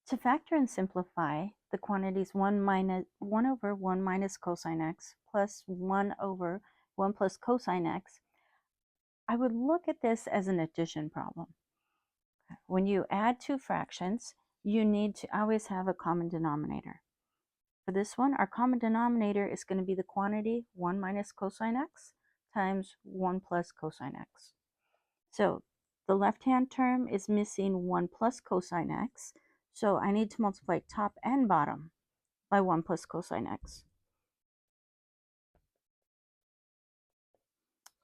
To factor and simplify the quantities 1 over 1 minus cosine x plus 1 over 1 plus cosine x, I would look at this as an addition problem. When you add two fractions, you need to always have a common denominator. For this one, our common denominator is going to be the quantity 1 minus cosine x times 1 plus cosine x. So the left-hand term is missing 1 plus cosine x, so I need to multiply top and bottom by 1 plus cosine x.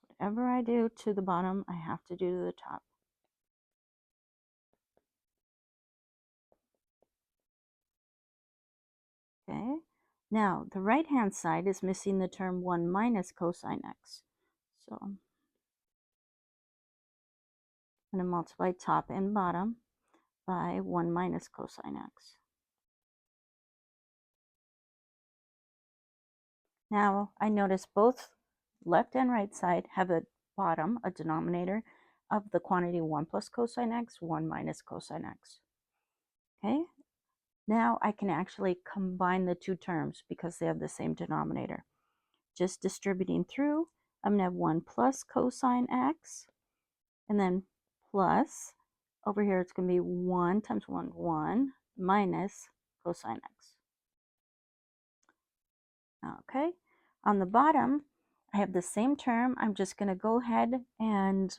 Whatever I do to the bottom, I have to do to the top. Okay, now the right-hand side is missing the term 1 minus cosine x. So I'm going to multiply top and bottom by 1 minus cosine x. Now I notice both left and right side have a bottom, a denominator, of the quantity 1 plus cosine x, 1 minus cosine x. Okay, now I can actually combine the two terms because they have the same denominator. Just distributing through, I'm going to have 1 plus cosine x, and then plus, over here it's going to be 1 times 1, 1, minus cosine x. Okay, on the bottom, I have the same term. I'm just going to go ahead and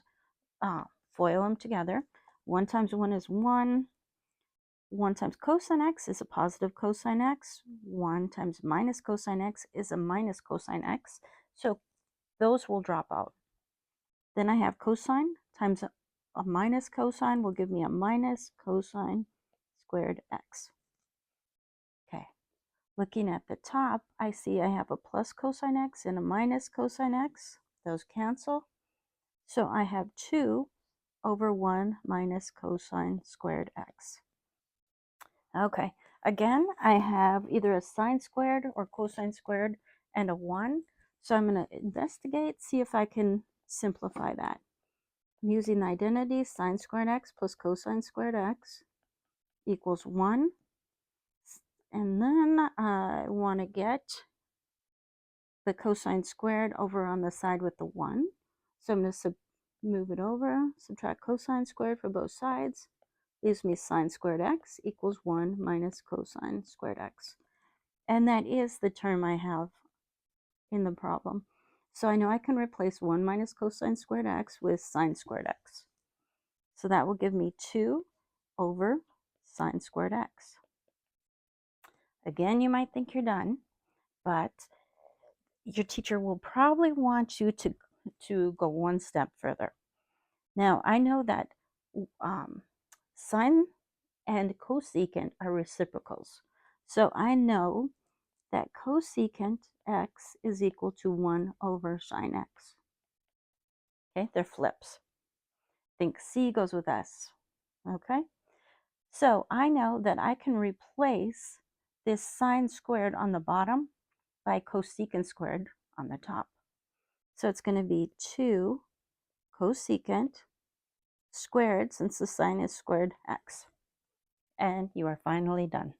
FOIL them together. 1 times 1 is 1. 1 times cosine x is a positive cosine x. 1 times minus cosine x is a minus cosine x. So those will drop out. Then I have cosine times a minus cosine will give me a minus cosine squared x. Okay. Looking at the top, I see I have a plus cosine x and a minus cosine x. Those cancel. So I have 2 over 1 minus cosine squared x. Okay, again, I have either a sine squared or cosine squared and a 1. So I'm going to investigate, see if I can simplify that. I'm using the identity sine squared x plus cosine squared x equals 1. And then I want to get the cosine squared over on the side with the 1. So I'm going to move it over, subtract cosine squared for both sides. Leaves me sine squared x equals 1 minus cosine squared x. And that is the term I have in the problem. So I know I can replace 1 minus cosine squared x with sine squared x. So that will give me 2 over sine squared x. Again, you might think you're done, but your teacher will probably want you to go one step further. Now, I know that sine and cosecant are reciprocals. So I know that cosecant x is equal to 1 over sine x. Okay, they're flips. Think C goes with S. Okay, so I know that I can replace this sine squared on the bottom by cosecant squared on the top. So it's going to be 2 cosecant squared, since the sine is squared, x. And you are finally done.